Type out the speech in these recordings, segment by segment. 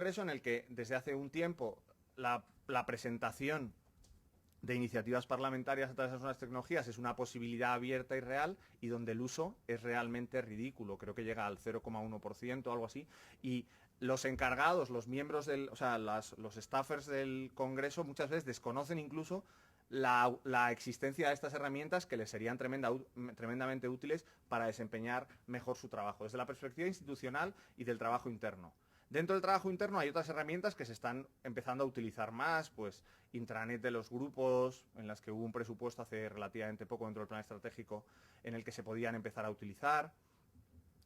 Congreso en el que desde hace un tiempo la presentación de iniciativas parlamentarias a través de las nuevas tecnologías es una posibilidad abierta y real, y donde el uso es realmente ridículo. Creo que llega al 0,1% o algo así. Y los encargados, los miembros los staffers del Congreso muchas veces desconocen incluso la existencia de estas herramientas que les serían tremendamente útiles para desempeñar mejor su trabajo, desde la perspectiva institucional y del trabajo interno. Dentro del trabajo interno hay otras herramientas que se están empezando a utilizar más, pues intranet de los grupos, en las que hubo un presupuesto hace relativamente poco dentro del plan estratégico en el que se podían empezar a utilizar.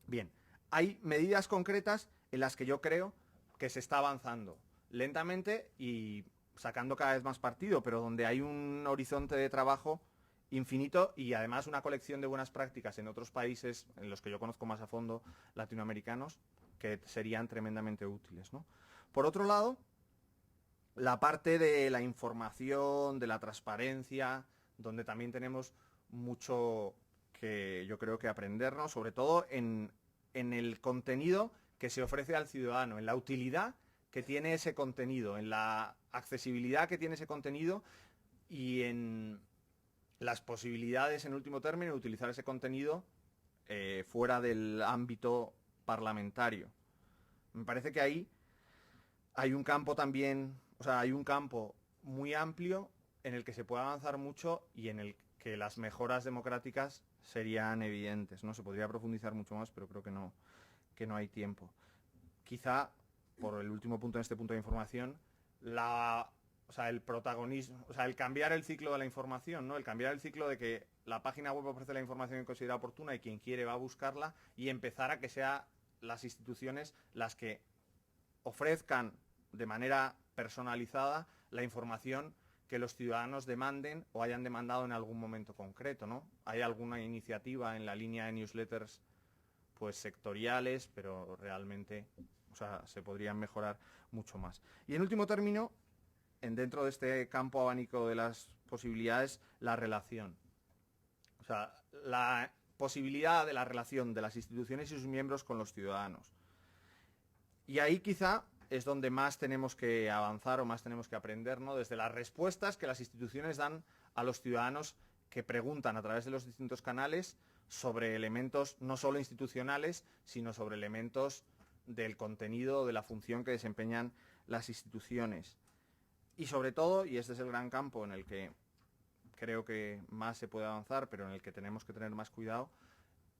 Bien, hay medidas concretas en las que yo creo que se está avanzando lentamente y sacando cada vez más partido, pero donde hay un horizonte de trabajo infinito y además una colección de buenas prácticas en otros países, en los que yo conozco más a fondo, latinoamericanos, que serían tremendamente útiles, ¿no? Por otro lado, la parte de la información, de la transparencia, donde también tenemos mucho que yo creo que aprendernos, sobre todo en el contenido que se ofrece al ciudadano, en la utilidad que tiene ese contenido, en la accesibilidad que tiene ese contenido y en las posibilidades, en último término, de utilizar ese contenido fuera del ámbito parlamentario. Me parece que ahí hay un campo también, o sea, hay un campo muy amplio en el que se puede avanzar mucho y en el que las mejoras democráticas serían evidentes, ¿no? Se podría profundizar mucho más, pero creo que no hay tiempo. Quizá, por el último punto en este punto de información, el protagonismo, el cambiar el ciclo de la información, ¿no? El cambiar el ciclo de que la página web ofrece la información que considera oportuna y quien quiere va a buscarla, y empezar a que sean las instituciones las que ofrezcan de manera personalizada la información que los ciudadanos demanden o hayan demandado en algún momento concreto, ¿no? Hay alguna iniciativa en la línea de newsletters pues sectoriales, pero realmente, se podrían mejorar mucho más. Y en último término, dentro de este campo abanico de las posibilidades, la relación. La posibilidad de la relación de las instituciones y sus miembros con los ciudadanos. Y ahí quizá es donde más tenemos que avanzar o más tenemos que aprender, ¿no? Desde las respuestas que las instituciones dan a los ciudadanos que preguntan a través de los distintos canales sobre elementos no solo institucionales, sino sobre elementos del contenido, de la función que desempeñan las instituciones. Y sobre todo, y este es el gran campo en el que creo que más se puede avanzar, pero en el que tenemos que tener más cuidado,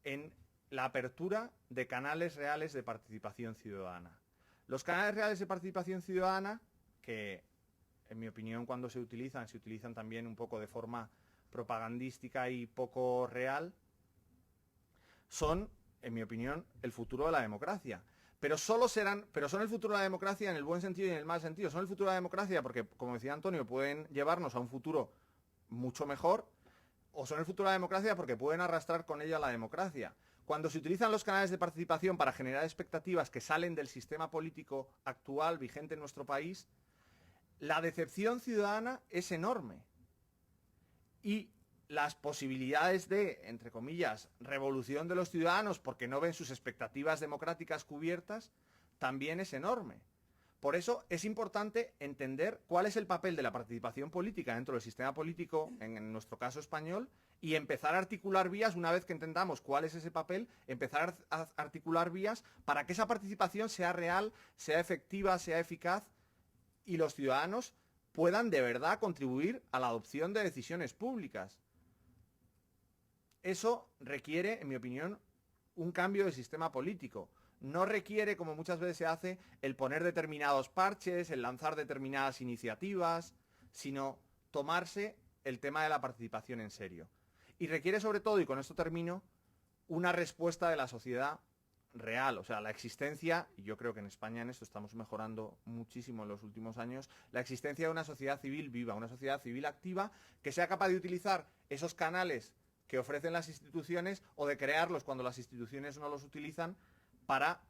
en la apertura de canales reales de participación ciudadana. Los canales reales de participación ciudadana, que en mi opinión cuando se utilizan también un poco de forma propagandística y poco real, son, en mi opinión, el futuro de la democracia. Pero son el futuro de la democracia en el buen sentido y en el mal sentido. Son el futuro de la democracia porque, como decía Antonio, pueden llevarnos a un futuro mucho mejor, o son el futuro de la democracia porque pueden arrastrar con ella la democracia. Cuando se utilizan los canales de participación para generar expectativas que salen del sistema político actual vigente en nuestro país, la decepción ciudadana es enorme. Y las posibilidades de, entre comillas, revolución de los ciudadanos porque no ven sus expectativas democráticas cubiertas, también es enorme. Por eso es importante entender cuál es el papel de la participación política dentro del sistema político, en nuestro caso español, y empezar a articular vías, una vez que entendamos cuál es ese papel, empezar a articular vías para que esa participación sea real, sea efectiva, sea eficaz, y los ciudadanos puedan de verdad contribuir a la adopción de decisiones públicas. Eso requiere, en mi opinión, un cambio de sistema político. No requiere, como muchas veces se hace, el poner determinados parches, el lanzar determinadas iniciativas, sino tomarse el tema de la participación en serio. Y requiere sobre todo, y con esto termino, una respuesta de la sociedad real, la existencia, y yo creo que en España en esto estamos mejorando muchísimo en los últimos años, la existencia de una sociedad civil viva, una sociedad civil activa, que sea capaz de utilizar esos canales que ofrecen las instituciones o de crearlos cuando las instituciones no los utilizan para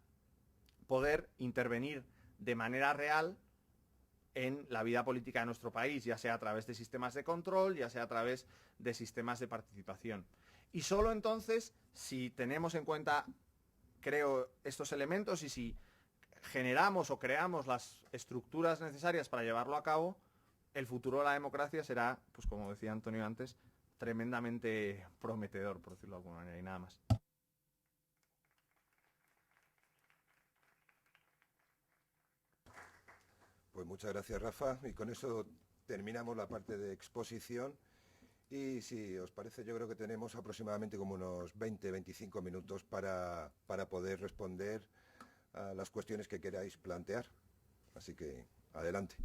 poder intervenir de manera real en la vida política de nuestro país, ya sea a través de sistemas de control, ya sea a través de sistemas de participación. Y solo entonces, si tenemos en cuenta, creo, estos elementos y si generamos o creamos las estructuras necesarias para llevarlo a cabo, el futuro de la democracia será, pues como decía Antonio antes, tremendamente prometedor, por decirlo de alguna manera, y nada más. Pues muchas gracias, Rafa, y con eso terminamos la parte de exposición. Y si os parece, yo creo que tenemos aproximadamente como unos 20-25 minutos para poder responder a las cuestiones que queráis plantear. Así que, adelante.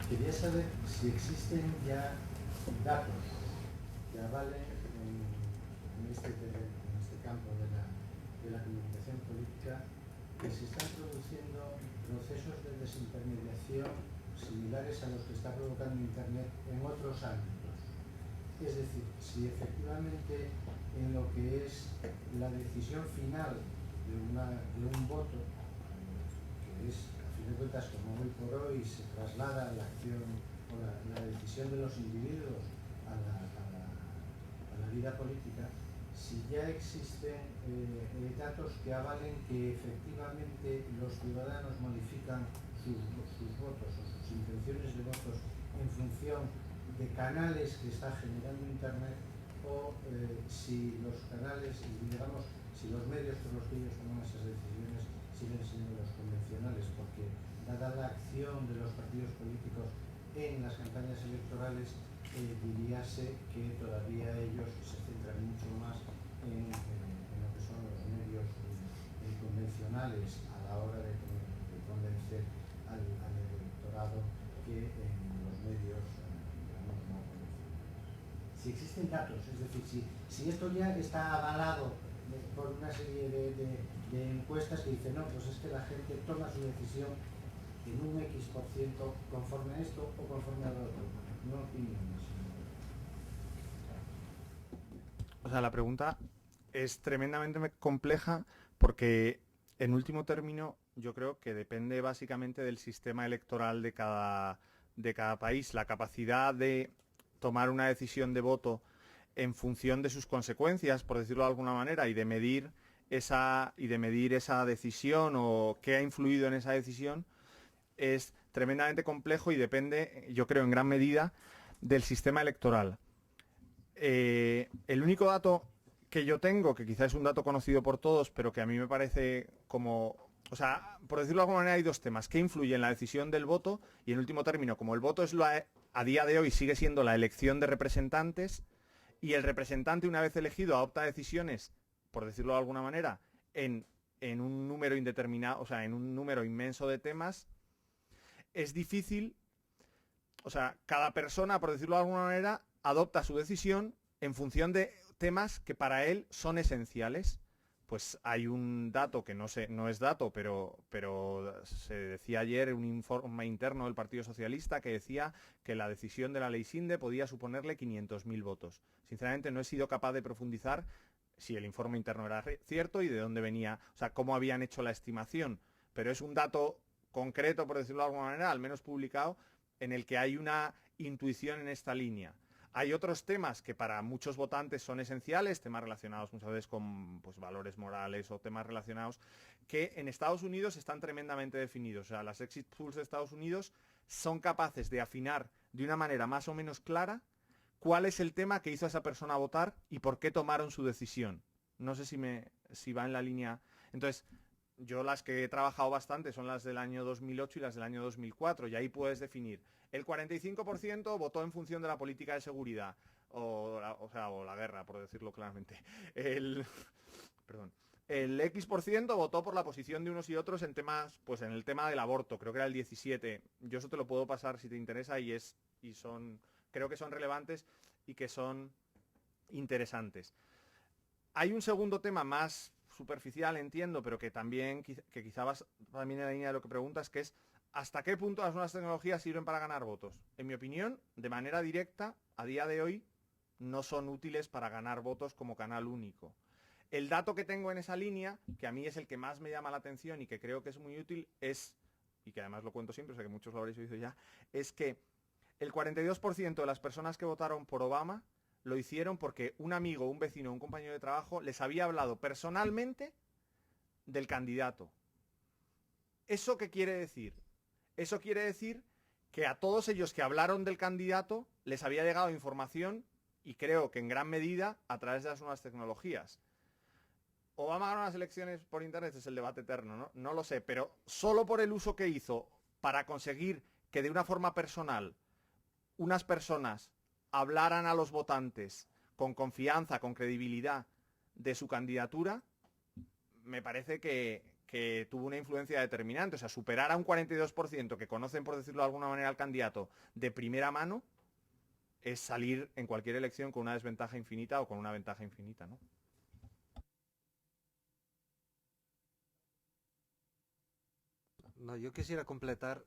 Quería saber si existen ya datos que avalen en este campo de la comunicación política que se están produciendo procesos de desintermediación similares a los que está provocando Internet en otros ámbitos. Es decir, si efectivamente en lo que es la decisión final de un voto, que es de cuentas, como hoy por hoy se traslada la acción o la decisión de los individuos a la vida política, si ya existen datos que avalen que efectivamente los ciudadanos modifican sus votos o sus intenciones de votos en función de canales que está generando Internet, o si los canales, digamos, si los medios por los que ellos toman esas decisiones siguen siendo los convencionales, porque dada la acción de los partidos políticos en las campañas electorales, diríase que todavía ellos se centran mucho más en lo que son los medios convencionales a la hora de convencer al electorado que en los medios, digamos, no convencionales. Si existen datos, es decir, si esto ya está avalado por una serie de encuestas que dicen, no, pues es que la gente toma su decisión en un X% conforme a esto o conforme a lo otro. No opiniones. O sea, la pregunta es tremendamente compleja porque, en último término, yo creo que depende básicamente del sistema electoral de cada país. La capacidad de tomar una decisión de voto en función de sus consecuencias, por decirlo de alguna manera, y de medir esa decisión o qué ha influido en esa decisión, es tremendamente complejo y depende, yo creo, en gran medida del sistema electoral. El único dato que yo tengo, que quizás es un dato conocido por todos, pero que a mí me parece como... O sea, por decirlo de alguna manera, hay dos temas que influyen en la decisión del voto y, en último término, como el voto es a día de hoy sigue siendo la elección de representantes, y el representante, una vez elegido, adopta decisiones, por decirlo de alguna manera, en un número indeterminado, o sea, en un número inmenso de temas, es difícil, o sea, cada persona, por decirlo de alguna manera, adopta su decisión en función de temas que para él son esenciales. Pues hay un dato que no es dato, pero se decía ayer en un informe interno del Partido Socialista que decía que la decisión de la ley Sinde podía suponerle 500.000 votos. Sinceramente no he sido capaz de profundizar si el informe interno era cierto y de dónde venía, o sea, cómo habían hecho la estimación, pero es un dato concreto, por decirlo de alguna manera, al menos publicado, en el que hay una intuición en esta línea. Hay otros temas que para muchos votantes son esenciales, temas relacionados muchas veces con, pues, valores morales o temas relacionados, que en Estados Unidos están tremendamente definidos. O sea, las exit polls de Estados Unidos son capaces de afinar de una manera más o menos clara cuál es el tema que hizo a esa persona votar y por qué tomaron su decisión. No sé si va en la línea. Entonces, yo las que he trabajado bastante son las del año 2008 y las del año 2004, y ahí puedes definir. El 45% votó en función de la política de seguridad, o la guerra, por decirlo claramente. Perdón. El X% votó por la posición de unos y otros en temas, pues en el tema del aborto, creo que era el 17. Yo eso te lo puedo pasar si te interesa creo que son relevantes y que son interesantes. Hay un segundo tema más superficial, entiendo, pero que también quizá vas también en la línea de lo que preguntas, que es ¿hasta qué punto las nuevas tecnologías sirven para ganar votos? En mi opinión, de manera directa, a día de hoy, no son útiles para ganar votos como canal único. El dato que tengo en esa línea, que a mí es el que más me llama la atención y que creo que es muy útil, y que además lo cuento siempre, o sea que muchos lo habréis oído ya, es que el 42% de las personas que votaron por Obama lo hicieron porque un amigo, un vecino, un compañero de trabajo les había hablado personalmente del candidato. ¿Eso qué quiere decir? Eso quiere decir que a todos ellos que hablaron del candidato les había llegado información, y creo que en gran medida a través de las nuevas tecnologías. ¿Obama ganó las elecciones por internet? Es el debate eterno, ¿no? No lo sé, pero solo por el uso que hizo para conseguir que de una forma personal unas personas hablaran a los votantes con confianza, con credibilidad de su candidatura, me parece que tuvo una influencia determinante. O sea, superar a un 42% que conocen, por decirlo de alguna manera, al candidato de primera mano, es salir en cualquier elección con una desventaja infinita o con una ventaja infinita, ¿no? No, yo quisiera completar,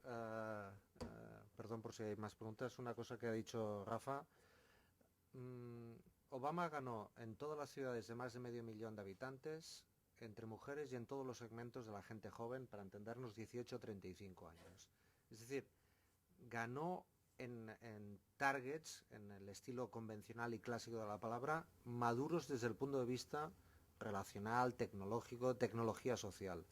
perdón por si hay más preguntas, una cosa que ha dicho Rafa. Obama ganó en todas las ciudades de más de 500.000 de habitantes, entre mujeres y en todos los segmentos de la gente joven, para entendernos 18 a 35 años. Es decir, ganó en targets, en el estilo convencional y clásico de la palabra, maduros desde el punto de vista relacional, tecnológico, tecnología social.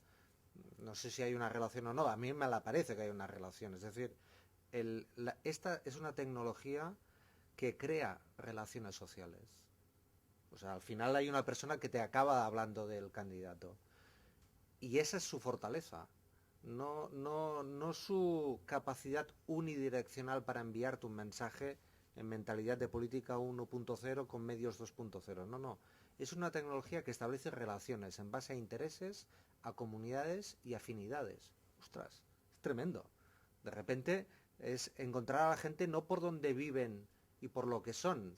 No sé si hay una relación o no, a mí me la parece que hay una relación. Es decir, esta es una tecnología que crea relaciones sociales. O sea, al final hay una persona que te acaba hablando del candidato. Y esa es su fortaleza. No su capacidad unidireccional para enviarte un mensaje en mentalidad de política 1.0 con medios 2.0. No. Es una tecnología que establece relaciones en base a intereses, a comunidades y afinidades. Ostras, es tremendo. De repente es encontrar a la gente no por donde viven y por lo que son,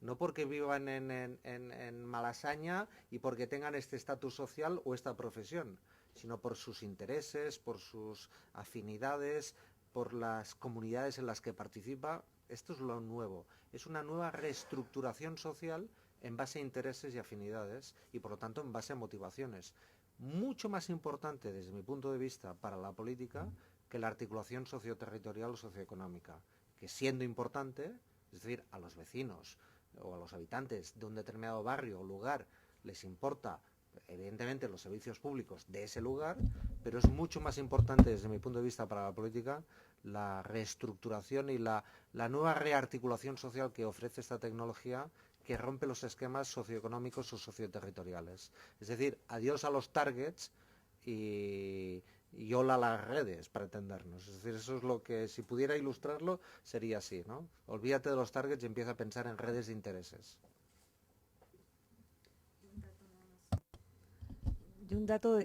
no porque vivan en Malasaña y porque tengan este estatus social o esta profesión, sino por sus intereses, por sus afinidades, por las comunidades en las que participa. Esto es lo nuevo. Es una nueva reestructuración social en base a intereses y afinidades y por lo tanto en base a motivaciones. Mucho más importante desde mi punto de vista para la política que la articulación socioterritorial o socioeconómica, que siendo importante, es decir, a los vecinos o a los habitantes de un determinado barrio o lugar les importa evidentemente los servicios públicos de ese lugar, pero es mucho más importante desde mi punto de vista para la política la reestructuración y la nueva rearticulación social que ofrece esta tecnología, que rompe los esquemas socioeconómicos o socioterritoriales. Es decir, adiós a los targets y hola a las redes, para entendernos. Es decir, eso es lo que, si pudiera ilustrarlo, sería así, ¿no? Olvídate de los targets y empieza a pensar en redes de intereses. Y un dato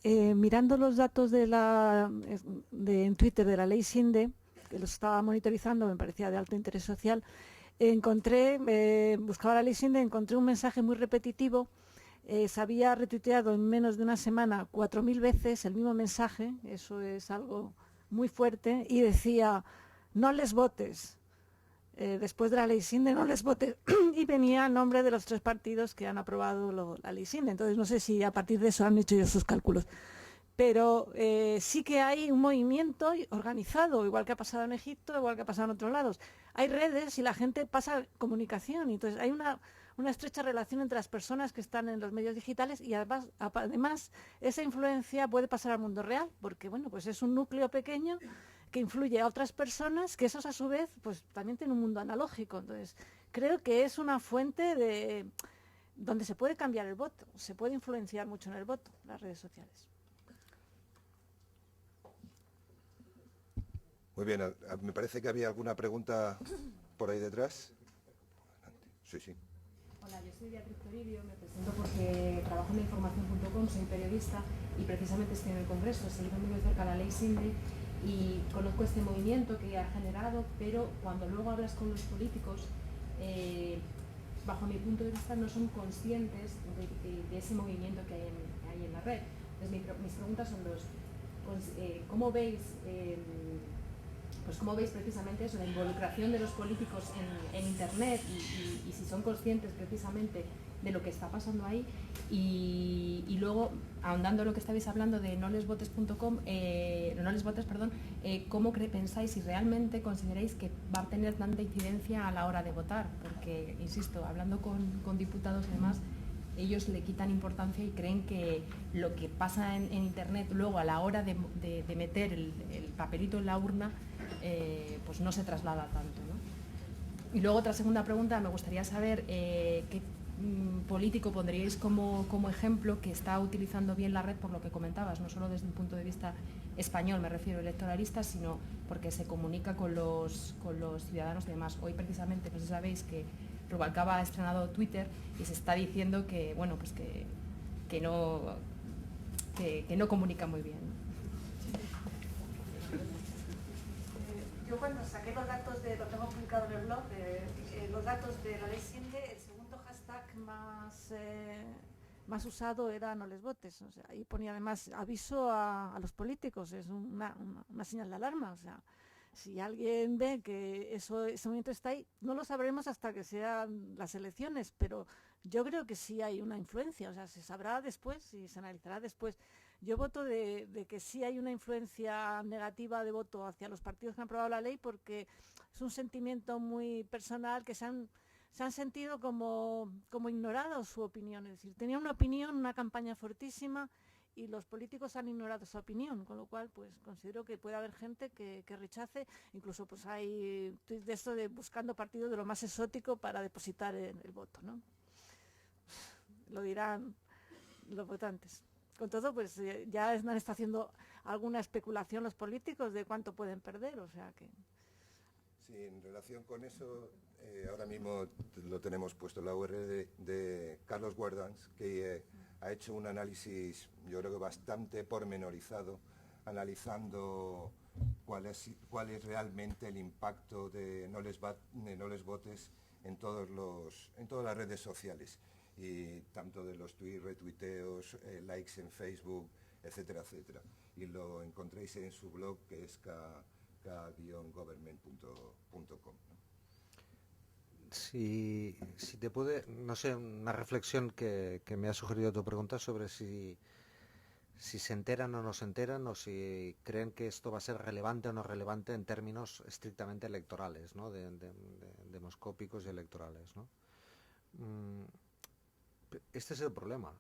mirando los datos en Twitter de la ley Sinde, que los estaba monitorizando, me parecía de alto interés social, buscaba la ley Sinde, encontré un mensaje muy repetitivo. Se había retuiteado en menos de una semana 4.000 veces el mismo mensaje, eso es algo muy fuerte, y decía, no les votes. Después de la ley Sinde, no les votes. Y venía el nombre de los 3 partidos que han aprobado la ley Sinde. Entonces no sé si a partir de eso han hecho ellos sus cálculos. Pero sí que hay un movimiento organizado, igual que ha pasado en Egipto, igual que ha pasado en otros lados. Hay redes y la gente pasa comunicación. Entonces hay una estrecha relación entre las personas que están en los medios digitales y además esa influencia puede pasar al mundo real, porque bueno, pues es un núcleo pequeño que influye a otras personas, que esos a su vez pues también tienen un mundo analógico. Entonces creo que es una fuente donde se puede cambiar el voto, se puede influenciar mucho en el voto, las redes sociales. Muy bien, me parece que había alguna pregunta por ahí detrás. Sí. Hola, yo soy Beatriz Toribio, me presento porque trabajo en información.com, soy periodista y precisamente estoy en el Congreso, seguido muy de cerca la ley Sinde y conozco este movimiento que ha generado, pero cuando luego hablas con los políticos, bajo mi punto de vista no son conscientes de ese movimiento que hay en la red. Entonces mis preguntas son dos. ¿Cómo veis pues cómo veis precisamente eso, la involucración de los políticos en Internet y si son conscientes precisamente de lo que está pasando ahí y luego, ahondando lo que estabais hablando de nolesvotes.com, ¿cómo pensáis y realmente consideráis que va a tener tanta incidencia a la hora de votar? Porque, insisto, hablando con diputados y demás, ellos le quitan importancia y creen que lo que pasa en Internet luego a la hora de meter el papelito en la urna, pues no se traslada tanto, ¿no? Y luego otra segunda pregunta, me gustaría saber qué político pondríais como ejemplo que está utilizando bien la red por lo que comentabas, no solo desde un punto de vista español, me refiero electoralista, sino porque se comunica con los ciudadanos y demás. Hoy precisamente, no sé si sabéis que Rubalcaba ha estrenado Twitter y se está diciendo que, bueno, pues que no comunica muy bien. Yo cuando saqué los datos lo tengo publicado en el blog, los datos de la ley Sinde, el segundo hashtag más usado era no les votes, o sea, ahí ponía además aviso a los políticos, es una señal de alarma, o sea, si alguien ve que ese movimiento está ahí, no lo sabremos hasta que sean las elecciones, pero yo creo que sí hay una influencia, o sea, se sabrá después y se analizará después. Yo voto de que sí hay una influencia negativa de voto hacia los partidos que han aprobado la ley porque es un sentimiento muy personal que se han sentido como ignorados su opinión, es decir, tenían una opinión, una campaña fortísima y los políticos han ignorado esa opinión, con lo cual pues considero que puede haber gente que rechace, incluso pues hay tweets de esto de buscando partidos de lo más exótico para depositar el voto, ¿no? Lo dirán los votantes. Con todo, pues ya están haciendo alguna especulación los políticos de cuánto pueden perder, o sea que... Sí, en relación con eso, ahora mismo lo tenemos puesto en la URL de Carlos Guardans, que ha hecho un análisis, yo creo que bastante pormenorizado, analizando cuál es realmente el impacto de no les votes en todas las redes sociales, y tanto de los tweets, retuiteos, likes en Facebook, etcétera, etcétera. Y lo encontréis en su blog, que es k-government.com. Si te puede, no sé, una reflexión que me ha sugerido tu pregunta sobre si se enteran o no se enteran, o si creen que esto va a ser relevante o no relevante en términos estrictamente electorales, ¿no? Demoscópicos y electorales, ¿no? Este es el problema.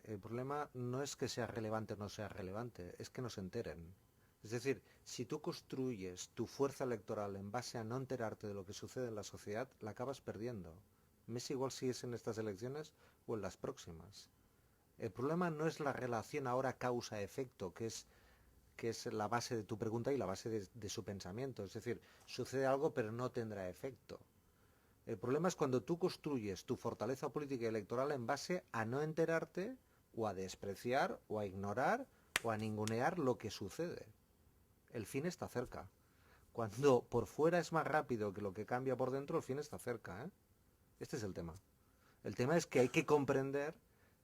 El problema no es que sea relevante o no sea relevante, es que no se enteren. Es decir, si tú construyes tu fuerza electoral en base a no enterarte de lo que sucede en la sociedad, la acabas perdiendo. Me es igual si es en estas elecciones o en las próximas. El problema no es la relación ahora causa-efecto, que es la base de tu pregunta y la base de su pensamiento. Es decir, sucede algo pero no tendrá efecto. El problema es cuando tú construyes tu fortaleza política y electoral en base a no enterarte o a despreciar o a ignorar o a ningunear lo que sucede. El fin está cerca. Cuando por fuera es más rápido que lo que cambia por dentro, el fin está cerca, ¿eh? Este es el tema. El tema es que hay que comprender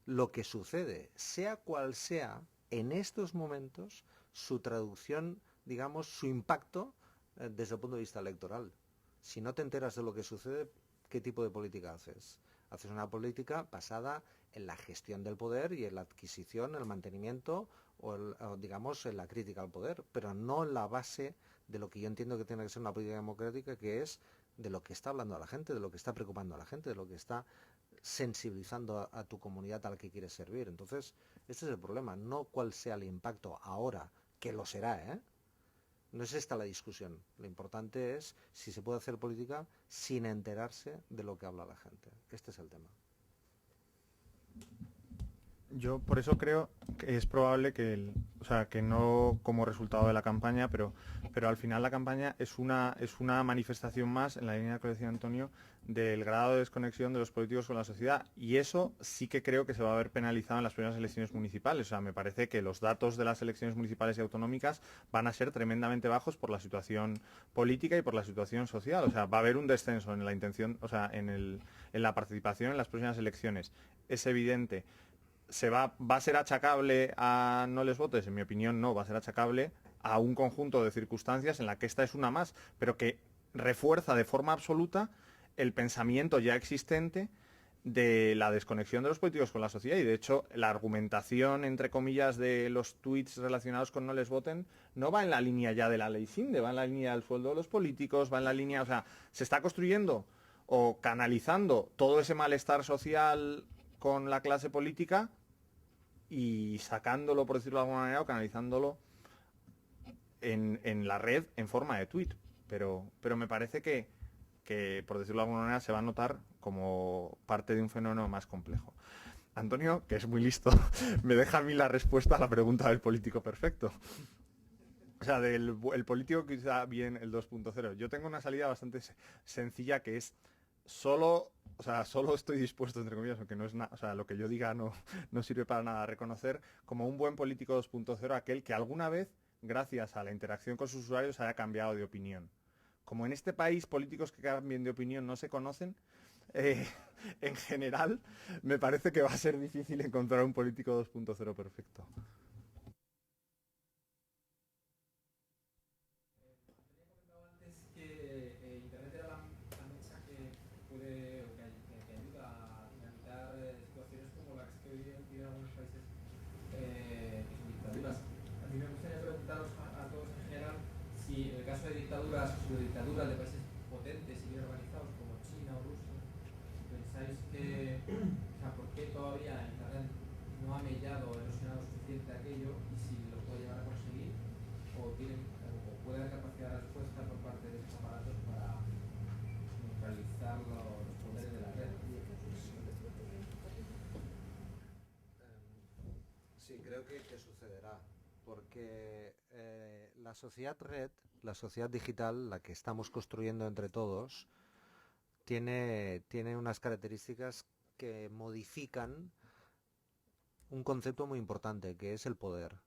lo que sucede, sea cual sea, en estos momentos, su traducción, digamos, su impacto desde el punto de vista electoral. Si no te enteras de lo que sucede, ¿qué tipo de política haces? Haces una política basada en la gestión del poder y en la adquisición, el mantenimiento o digamos, en la crítica al poder, pero no en la base de lo que yo entiendo que tiene que ser una política democrática, que es de lo que está hablando a la gente, de lo que está preocupando a la gente, de lo que está sensibilizando a tu comunidad a la que quieres servir. Entonces, este es el problema, no cuál sea el impacto ahora, que lo será, ¿eh? No es esta la discusión. Lo importante es si se puede hacer política sin enterarse de lo que habla la gente. Este es el tema. Yo por eso creo que es probable que que no como resultado de la campaña, pero al final la campaña es una manifestación más, en la línea que decía Antonio, del grado de desconexión de los políticos con la sociedad, y eso sí que creo que se va a ver penalizado en las primeras elecciones municipales. O sea, me parece que los datos de las elecciones municipales y autonómicas van a ser tremendamente bajos por la situación política y por la situación social. O sea, va a haber un descenso en la intención, o sea, en la participación en las próximas elecciones. Es evidente. ¿Va a ser achacable a no les votes? En mi opinión no, va a ser achacable a un conjunto de circunstancias en la que esta es una más, pero que refuerza de forma absoluta el pensamiento ya existente de la desconexión de los políticos con la sociedad. Y de hecho la argumentación, entre comillas, de los tweets relacionados con no les voten no va en la línea ya de la ley Sinde, va en la línea del sueldo de los políticos, va en la línea, o sea, se está construyendo o canalizando todo ese malestar social con la clase política y sacándolo, por decirlo de alguna manera, o canalizándolo en la red en forma de tweet. Pero me parece que, por decirlo de alguna manera, se va a notar como parte de un fenómeno más complejo. Antonio, que es muy listo, me deja a mí la respuesta a la pregunta del político perfecto. O sea, el político que usa bien el 2.0. Yo tengo una salida bastante sencilla, que es solo estoy dispuesto, entre comillas, aunque no es nada, o sea, lo que yo diga no sirve para nada, a reconocer como un buen político 2.0 aquel que alguna vez, gracias a la interacción con sus usuarios, haya cambiado de opinión. Como en este país políticos que cambien de opinión no se conocen, en general me parece que va a ser difícil encontrar un político 2.0 perfecto. Y en el caso de dictaduras de países potentes y bien organizados como China o Rusia, ¿pensáis que, o sea, por qué todavía Internet no ha mellado o erosionado suficiente aquello y si lo puede llegar a conseguir o puede haber capacidad de respuesta por parte de estos aparatos para neutralizar los poderes de la red? Sí, creo que sucederá, porque la sociedad red, la sociedad digital, la que estamos construyendo entre todos, tiene unas características que modifican un concepto muy importante, que es el poder.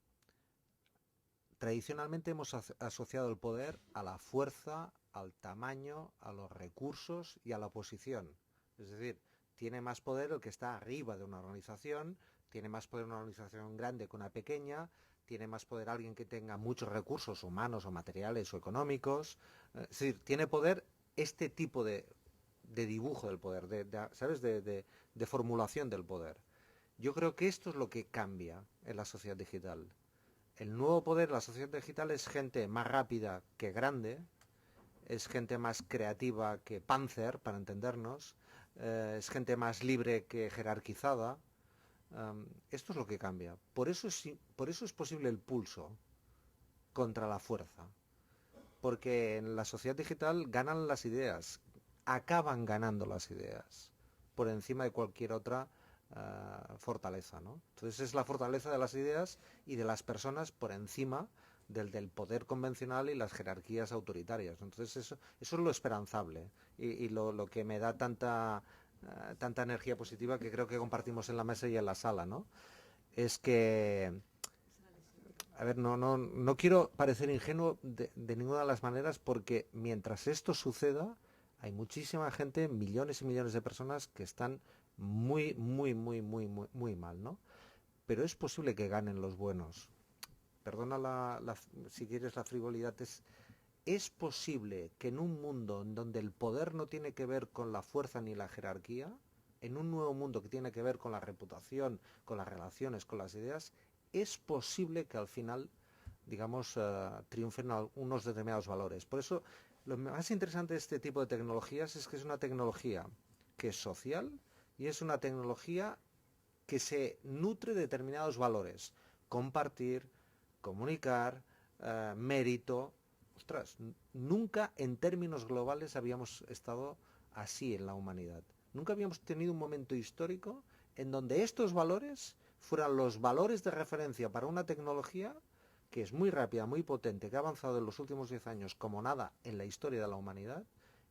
Tradicionalmente hemos asociado el poder a la fuerza, al tamaño, a los recursos y a la posición. Es decir, tiene más poder el que está arriba de una organización, tiene más poder una organización grande que una pequeña, tiene más poder alguien que tenga muchos recursos humanos o materiales o económicos. Es decir, tiene poder este tipo de dibujo del poder, ¿sabes? De formulación del poder. Yo creo que esto es lo que cambia en la sociedad digital. El nuevo poder de la sociedad digital es gente más rápida que grande, es gente más creativa que Panzer, para entendernos, es gente más libre que jerarquizada. Esto es lo que cambia. Por eso es posible el pulso contra la fuerza. Porque en la sociedad digital ganan las ideas, acaban ganando las ideas, por encima de cualquier otra fortaleza, ¿no? Entonces es la fortaleza de las ideas y de las personas por encima del poder convencional y las jerarquías autoritarias. Entonces eso es lo esperanzable y lo que me da tanta energía positiva, que creo que compartimos en la mesa y en la sala, ¿no? Es que, a ver, no quiero parecer ingenuo de ninguna de las maneras, porque mientras esto suceda hay muchísima gente, millones y millones de personas que están muy mal, ¿no? Pero es posible que ganen los buenos. Perdona si quieres la frivolidad, es posible que en un mundo en donde el poder no tiene que ver con la fuerza ni la jerarquía, en un nuevo mundo que tiene que ver con la reputación, con las relaciones, con las ideas, es posible que al final, digamos, triunfen unos determinados valores. Por eso, lo más interesante de este tipo de tecnologías es que es una tecnología que es social y es una tecnología que se nutre de determinados valores. Compartir, comunicar, mérito. Ostras, nunca en términos globales habíamos estado así en la humanidad. Nunca habíamos tenido un momento histórico en donde estos valores fueran los valores de referencia para una tecnología que es muy rápida, muy potente, que ha avanzado en los últimos 10 años como nada en la historia de la humanidad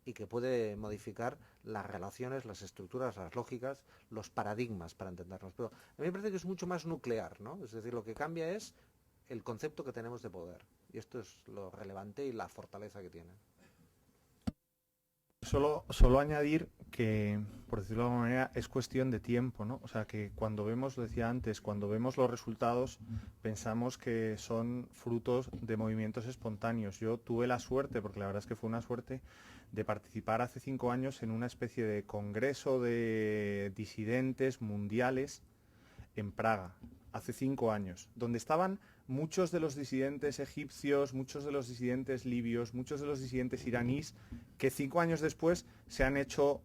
y que puede modificar las relaciones, las estructuras, las lógicas, los paradigmas, para entendernos. Pero a mí me parece que es mucho más nuclear, ¿no? Es decir, lo que cambia es el concepto que tenemos de poder. Y esto es lo relevante y la fortaleza que tiene. Solo añadir que, por decirlo de alguna manera, es cuestión de tiempo, ¿no? O sea, que cuando vemos, lo decía antes, cuando vemos los resultados, pensamos que son frutos de movimientos espontáneos. Yo tuve la suerte, porque la verdad es que fue una suerte, de participar hace 5 años en una especie de congreso de disidentes mundiales en Praga, hace 5 años, donde estaban muchos de los disidentes egipcios, muchos de los disidentes libios, muchos de los disidentes iraníes, que 5 años después se han hecho,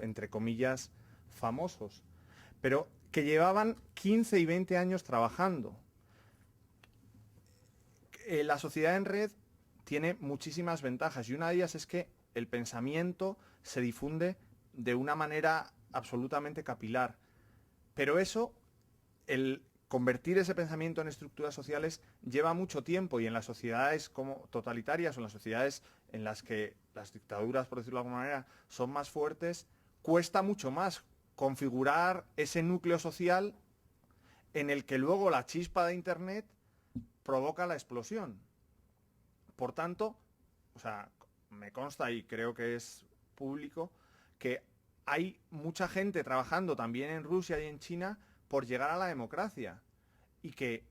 entre comillas, famosos, pero que llevaban 15 y 20 años trabajando. La sociedad en red tiene muchísimas ventajas y una de ellas es que el pensamiento se difunde de una manera absolutamente capilar. Pero eso, el convertir ese pensamiento en estructuras sociales lleva mucho tiempo, y en las sociedades como totalitarias o en las sociedades en las que las dictaduras, por decirlo de alguna manera, son más fuertes, cuesta mucho más configurar ese núcleo social en el que luego la chispa de Internet provoca la explosión. Por tanto, o sea, me consta y creo que es público que hay mucha gente trabajando también en Rusia y en China por llegar a la democracia, y que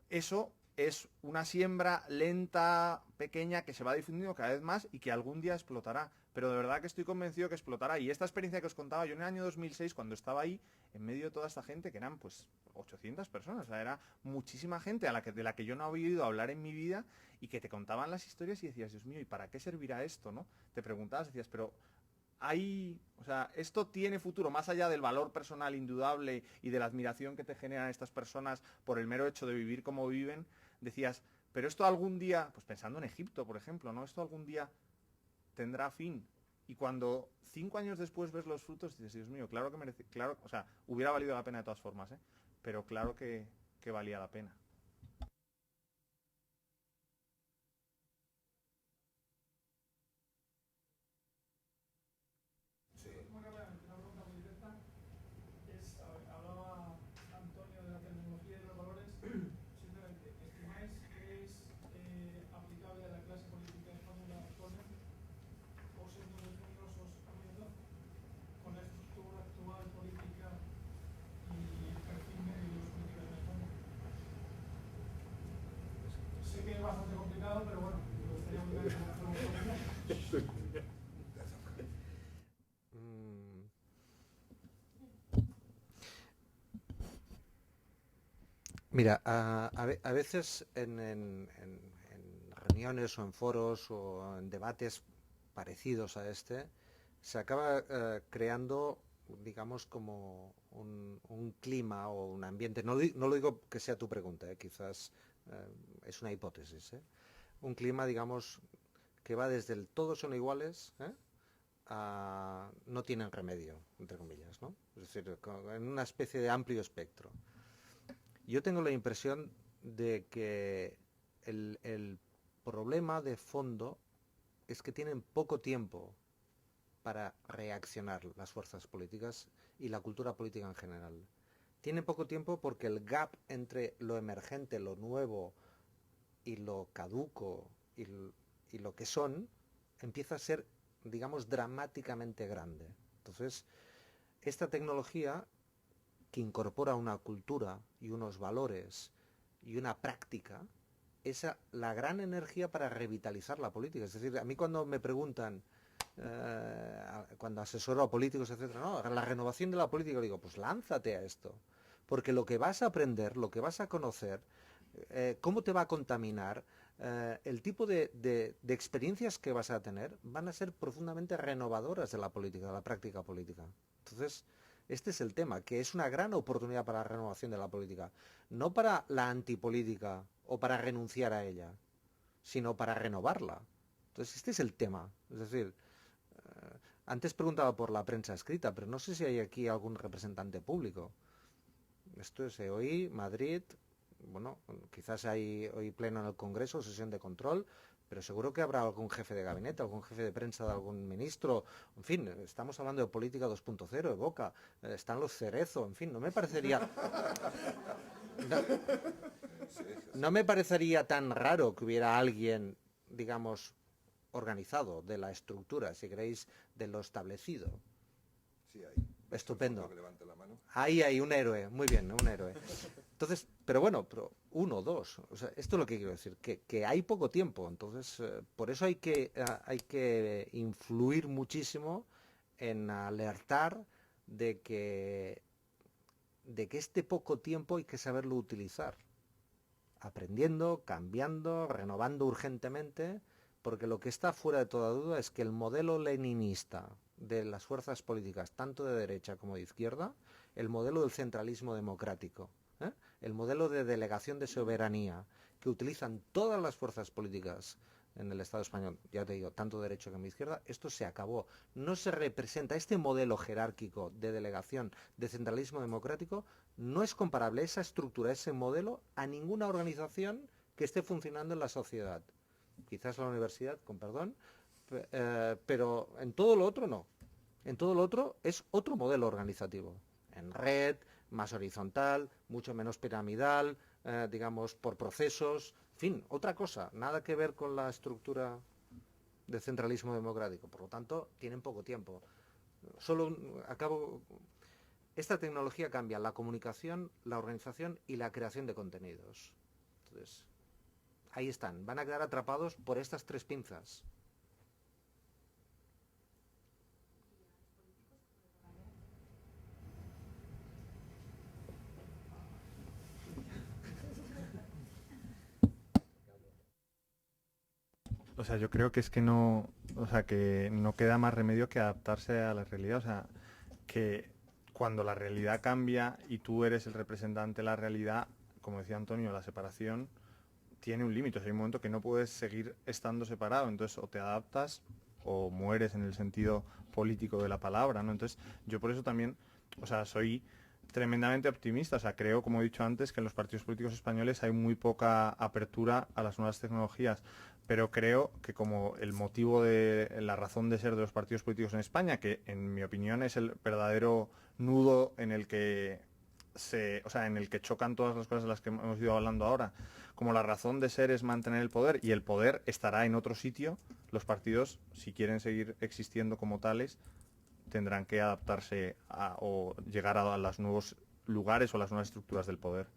eso es una siembra lenta, pequeña, que se va difundiendo cada vez más y que algún día explotará. Pero de verdad que estoy convencido que explotará. Y esta experiencia que os contaba yo en el año 2006, cuando estaba ahí, en medio de toda esta gente, que eran pues 800 personas, o sea, era muchísima gente de la que yo no había oído hablar en mi vida, y que te contaban las historias y decías, Dios mío, ¿y para qué servirá esto, no? Te preguntabas, decías, pero o sea, esto tiene futuro, más allá del valor personal indudable y de la admiración que te generan estas personas por el mero hecho de vivir como viven. Decías, pero esto algún día, pues pensando en Egipto, por ejemplo, ¿no? Esto algún día tendrá fin. Y cuando 5 años después ves los frutos, dices, Dios mío, claro que merece, claro, o sea, hubiera valido la pena de todas formas, ¿eh? Pero claro que valía la pena. Mira, a veces en reuniones o en foros o en debates parecidos a este, se acaba creando, digamos, como un clima o un ambiente. No lo digo que sea tu pregunta, quizás es una hipótesis. Un clima, digamos, que va desde el todos son iguales a no tienen remedio, entre comillas, ¿no? Es decir, en una especie de amplio espectro. Yo tengo la impresión de que el problema de fondo es que tienen poco tiempo para reaccionar las fuerzas políticas y la cultura política en general. Tienen poco tiempo porque el gap entre lo emergente, lo nuevo y lo caduco y lo que son empieza a ser, digamos, dramáticamente grande. Entonces, esta tecnología que incorpora una cultura y unos valores y una práctica, es la gran energía para revitalizar la política. Es decir, a mí cuando me preguntan, cuando asesoro a políticos, etcétera, no, la renovación de la política, digo, pues lánzate a esto, porque lo que vas a aprender, lo que vas a conocer, cómo te va a contaminar, el tipo de experiencias que vas a tener van a ser profundamente renovadoras de la política, de la práctica política. Entonces, este es el tema, que es una gran oportunidad para la renovación de la política, no para la antipolítica o para renunciar a ella, sino para renovarla. Entonces, este es el tema. Es decir, antes preguntaba por la prensa escrita, pero no sé si hay aquí algún representante público. Esto es hoy, Madrid, bueno, quizás hay hoy pleno en el Congreso, sesión de control, pero seguro que habrá algún jefe de gabinete, algún jefe de prensa de algún ministro. En fin, estamos hablando de política 2.0, Evoca, están los Cerezo, en fin, no me parecería... No me parecería tan raro que hubiera alguien, digamos, organizado de la estructura, si queréis, de lo establecido, Sí, ahí. Estupendo. Que levante la mano. Ahí hay un héroe, muy bien, un héroe. Entonces, pero bueno, pero 1, 2, o sea, esto es lo que quiero decir, que hay poco tiempo, entonces por eso hay que influir muchísimo en alertar de que este poco tiempo hay que saberlo utilizar, aprendiendo, cambiando, renovando urgentemente, porque lo que está fuera de toda duda es que el modelo leninista de las fuerzas políticas, tanto de derecha como de izquierda, el modelo del centralismo democrático, el modelo de delegación de soberanía que utilizan todas las fuerzas políticas en el Estado español, ya te digo, tanto de derecha como de izquierda, esto se acabó. No se representa este modelo jerárquico de delegación de centralismo democrático, no es comparable esa estructura, ese modelo, a ninguna organización que esté funcionando en la sociedad. Quizás la universidad, con perdón, pero en todo lo otro no. En todo lo otro es otro modelo organizativo. En red, más horizontal, mucho menos piramidal, digamos, por procesos, en fin, otra cosa, nada que ver con la estructura de centralismo democrático. Por lo tanto, tienen poco tiempo. Solo acabo. Esta tecnología cambia la comunicación, la organización y la creación de contenidos. Entonces, ahí están, van a quedar atrapados por estas 3 pinzas. O sea, yo creo que es que no, o sea, que no queda más remedio que adaptarse a la realidad. O sea, que cuando la realidad cambia y tú eres el representante de la realidad, como decía Antonio, la separación tiene un límite. O sea, hay un momento que no puedes seguir estando separado. Entonces, o te adaptas o mueres en el sentido político de la palabra, ¿no? Entonces, yo por eso también, o sea, soy tremendamente optimista. O sea, creo, como he dicho antes, que en los partidos políticos españoles hay muy poca apertura a las nuevas tecnologías, pero creo que como el motivo de la razón de ser de los partidos políticos en España, que en mi opinión es el verdadero nudo en el que en el que chocan todas las cosas de las que hemos ido hablando ahora, como la razón de ser es mantener el poder y el poder estará en otro sitio, los partidos, si quieren seguir existiendo como tales, tendrán que adaptarse o llegar a los nuevos lugares o las nuevas estructuras del poder.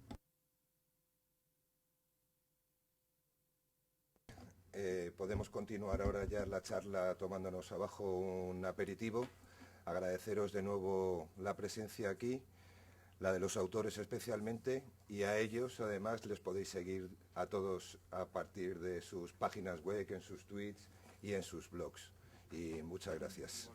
Podemos continuar ahora ya la charla tomándonos abajo un aperitivo. Agradeceros de nuevo la presencia aquí, la de los autores especialmente, y a ellos además les podéis seguir a todos a partir de sus páginas web, en sus tweets y en sus blogs. Y muchas gracias.